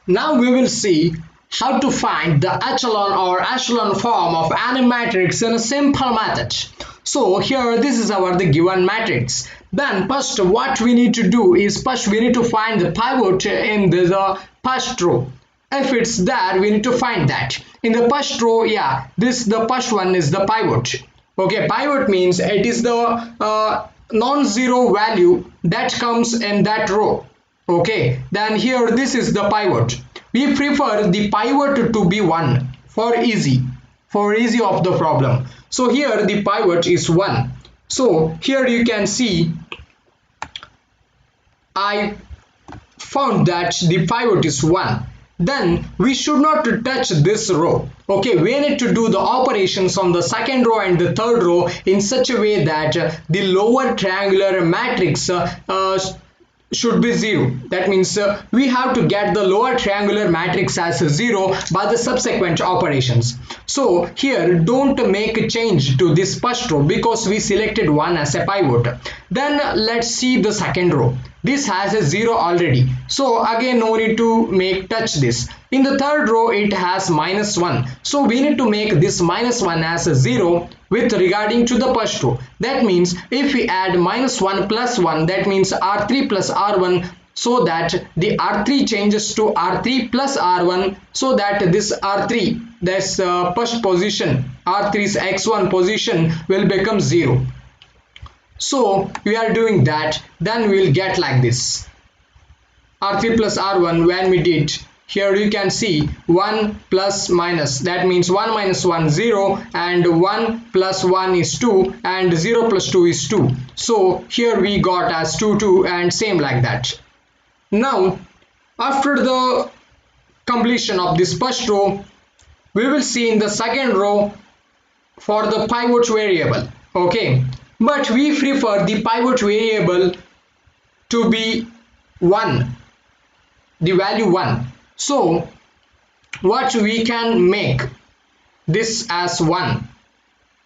Now we will see how to find the echelon form of any matrix in a simple method. So here this is the given matrix. Then first what we need to do is first we need to find the pivot in the first row. If it's there, we need to find that. In the first row, yeah, the first one is the pivot. Okay, pivot means it is the non-zero value that comes in that row. Okay, then here this is the pivot. We prefer the pivot to be 1 for easy of the problem. So here the pivot is 1. So here you can see I found that the pivot is 1. Then we should not touch this row. Okay, we need to do the operations on the second row and the third row in such a way that the lower triangular matrix should be 0. That means we have to get the lower triangular matrix as 0 by the subsequent operations. So here don't make a change to this first row because we selected 1 as a pivot. Then let's see the second row. This has a 0 already, so again no need to touch this. In the third row it has -1, so we need to make this -1 as a 0 with regarding to the first row. That means if we add -1 plus 1, that means R3 plus R1, so that the R3 changes to R3 plus R1, so that this R3, this first position, R3's x1 position will become 0. So we are doing that, then we will get like this. R3 plus R1, when we did, here you can see 1 plus minus, that means 1 minus 1 0, and 1 plus 1 is 2, and 0 plus 2 is 2. So here we got as 2 2, and same like that. Now after the completion of this first row, we will see in the second row for the pivot variable. Okay, but we prefer the pivot variable to be 1, the value 1. So what we can make this as 1.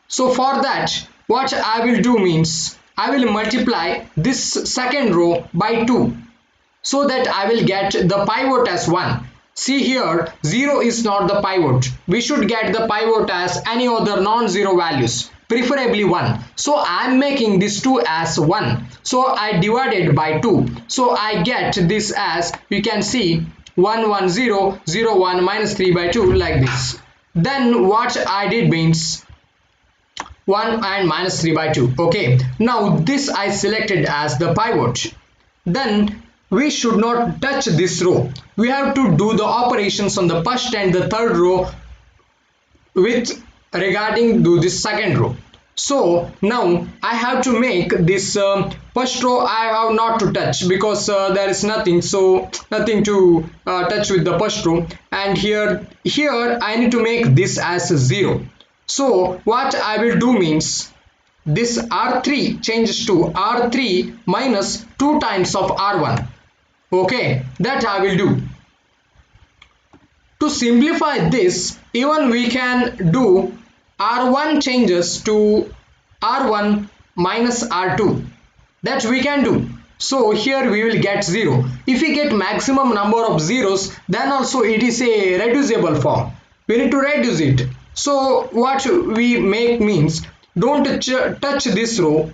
So for that, what I will do means I will multiply this second row by 2, so that I will get the pivot as 1. See here, 0 is not the pivot. We should get the pivot as any other non-zero values, preferably 1. So I am making this 2 as 1. So I divided by 2. So I get this as, you can see, 1 1 0 0 1 minus 3 by 2, like this. Then what I did means 1 and minus 3 by 2. Okay, now this I selected as the pivot. Then we should not touch this row. We have to do the operations on the first and the third row with regarding to this second row. So now I have to make this first row I have not to touch because there is nothing, so nothing to touch with the first row. And here I need to make this as 0. So what I will do means this R3 changes to R3 minus 2 times of R1. Okay, that I will do. To simplify this, even we can do R1 changes to R1 minus R2. That we can do. So here we will get 0. If we get maximum number of zeros, then also it is a reducible form. We need to reduce it. So what we make means, don't touch this row.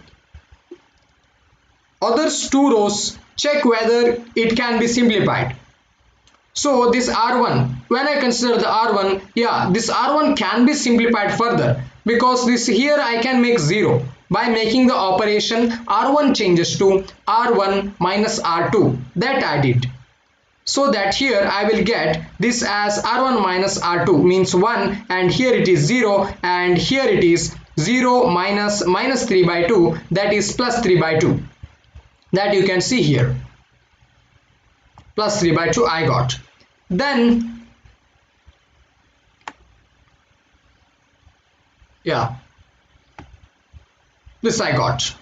Others 2 rows, check whether it can be simplified. So this R1, when I consider the R1, yeah, this R1 can be simplified further, because this here I can make 0 by making the operation R1 changes to R1 minus R2. That I did. So that here I will get this as R1 minus R2 means 1, and here it is 0, and here it is 0 minus 3 by 2, that is plus 3 by 2. That you can see here. Plus 3 by 2 I got. Then yeah, this I got.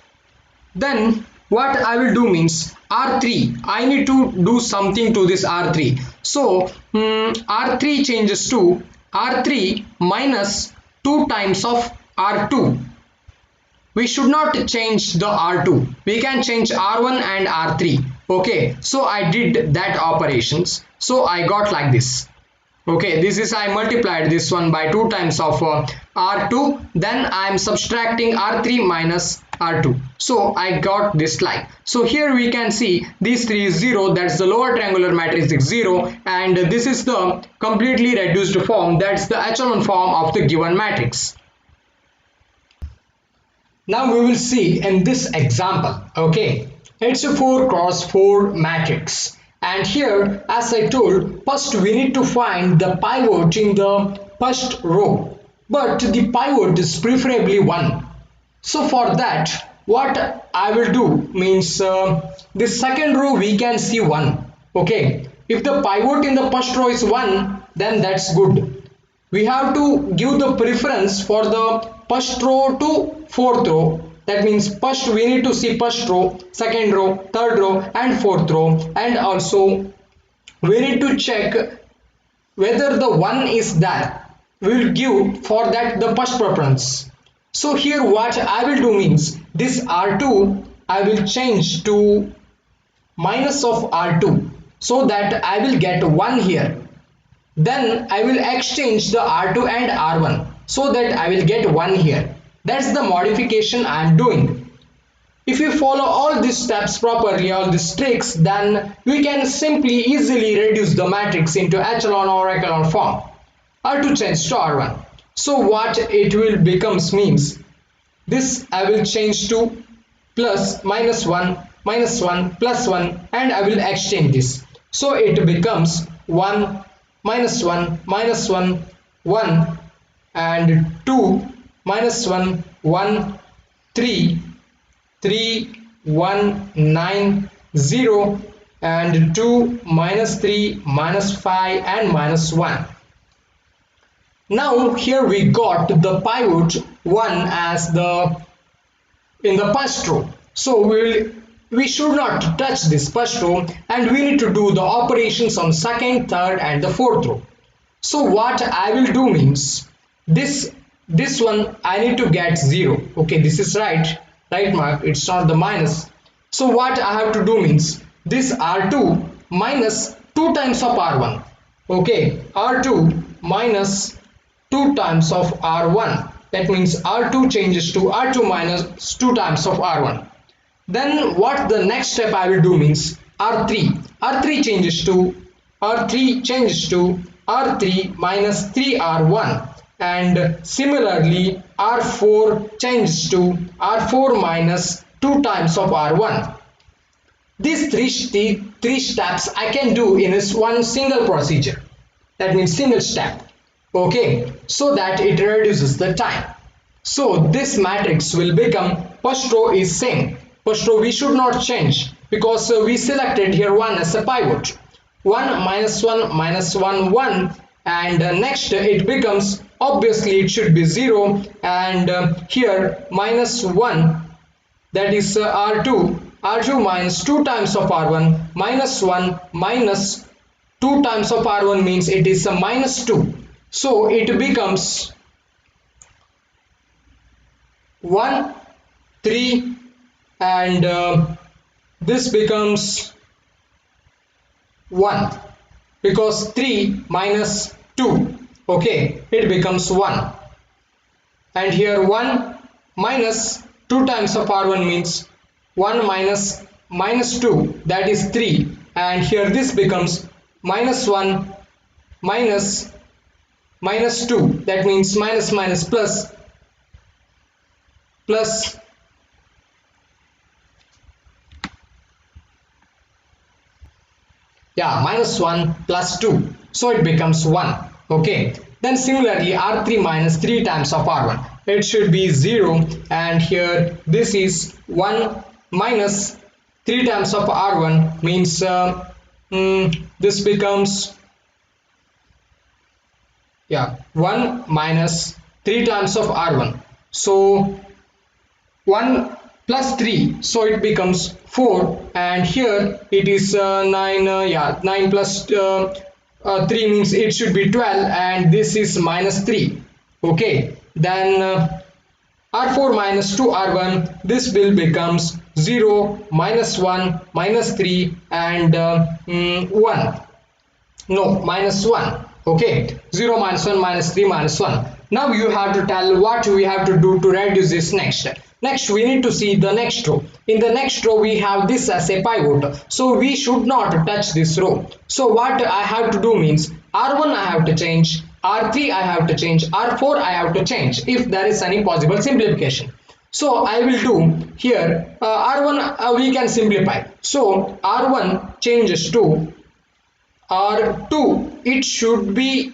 Then what I will do means R3, I need to do something to this R3. So R3 changes to R3 minus 2 times of R2. We should not change the R2. We can change R1 and R3. Okay, so I did that operations, so I got like this. Okay, this is I multiplied this one by 2 times of R2, then I am subtracting R3 minus R2, so I got this like. So here we can see these 3 is 0, that's the lower triangular matrix is 0, and this is the completely reduced form, that's the echelon form of the given matrix. Now we will see in this example, okay, it's a 4 cross 4 matrix, and here as I told, first we need to find the pivot in the first row, but the pivot is preferably 1. So for that what I will do means the second row we can see 1, okay, if the pivot in the first row is 1 then that's good. We have to give the preference for the first row to fourth row. That means first we need to see first row, second row, third row and fourth row, and also we need to check whether the 1 is there. We will give for that the first preference. So here what I will do means this R2 I will change to minus of R2 so that I will get 1 here. Then I will exchange the R2 and R1 so that I will get 1 here. That's the modification I am doing. If you follow all these steps properly, all these tricks, then we can simply easily reduce the matrix into echelon or echelon form. R2 change to R1. So what it will becomes means this I will change to plus minus 1 plus 1 and I will exchange this. So it becomes 1 minus 1 minus 1 1 and 2 minus 1 1 3 3 1 9 0 and 2 minus 3 minus 5 and minus 1. Now here we got the pivot 1 as the in the first row, so we should not touch this first row and we need to do the operations on second, third and the fourth row. So what I will do means this one I need to get 0. Okay, this is right mark, it's not the minus. So what I have to do means this R2 minus 2 times of R1. Okay, R2 minus 2 times of R1, that means R2 changes to R2 minus 2 times of R1. Then what the next step I will do means R3 changes to R3 minus 3R1, and similarly R4 changes to R4 minus 2 times of R1. These three steps I can do in this one single procedure, that means single step. Okay, so that it reduces the time. So this matrix will become first row is same. First row we should not change because we selected here 1 as a pivot. 1 minus 1 minus 1 1, and next it becomes obviously it should be 0, and here minus 1, that is R2 minus 2 times of R1 minus 1 minus 2 times of R1 means it is a minus 2. So it becomes 1 3 and this becomes 1 because 3 minus 2, okay, it becomes 1, and here 1 minus 2 times of R1 means 1 minus minus 2, that is 3, and here this becomes minus 1 minus minus 2, that means minus minus plus plus minus 1 plus 2, so it becomes 1. Okay, then similarly R3 minus 3 times of R1, it should be 0, and here this is 1 minus 3 times of R1 means this becomes 1 minus 3 times of R1, so 1 plus 3, so it becomes 4, and here it is 9 plus 3 means it should be 12, and this is minus 3. Okay, then R4 minus 2 R1, this will becomes 0, -1, -3 and 1. No, -1. Okay, 0, -1, -3, -1. Now you have to tell what we have to do to reduce this next. Next we need to see the next row. In the next row we have this as a pivot, so we should not touch this row. So what I have to do means R1 I have to change, R3 I have to change, R4 I have to change if there is any possible simplification. So I will do here R1 we can simplify. So R1 changes to R2. It should be,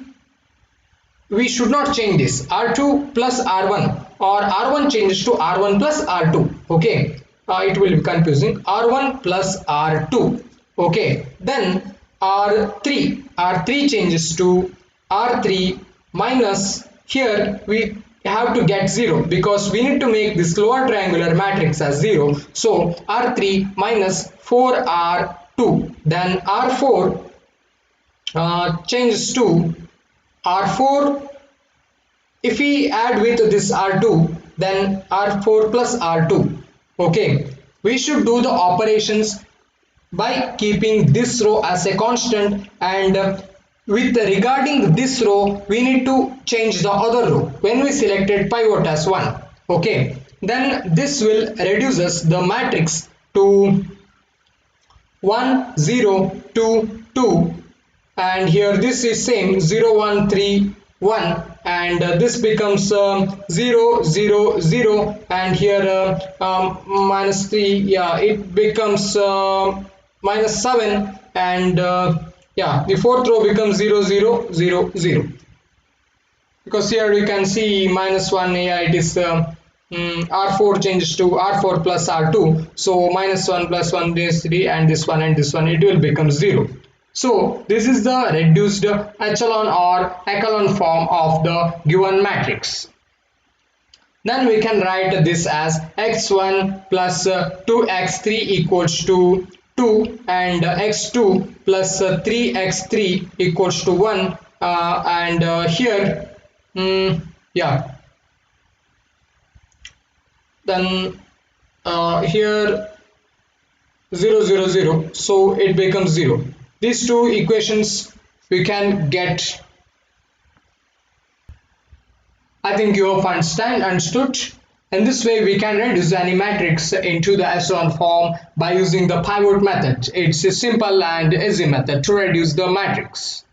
we should not change this, R2 plus R1, or R1 changes to R1 plus R2. Okay, it will be confusing. R1 plus R2. Okay, then R3 changes to R3 minus, here we have to get 0 because we need to make this lower triangular matrix as 0. So R3 minus 4R2, then R4 changes to R4. If we add with this R2, then R4 plus R2. Okay, we should do the operations by keeping this row as a constant, and with regarding this row we need to change the other row when we selected pivot as 1. Okay, then this will reduces the matrix to 1 0 2 2, and here this is same 0 1 3 1, and this becomes 0 0 0, and here -3, yeah, it becomes -7, and yeah, the fourth row becomes 0 0 0 0, because here you can see -1, yeah, it is R4 changes to R4 plus R2, so -1 plus 1 is 3, and this one and this one, it will become 0. So this is the reduced echelon or echelon form of the given matrix. Then we can write this as x1 plus 2x3 equals to 2, and x2 plus 3x3 equals to 1, and here yeah, then here 0 0 0, so it becomes 0. These two equations we can get. I think you have understood. In this way we can reduce any matrix into the echelon form by using the pivot method. It's a simple and easy method to reduce the matrix.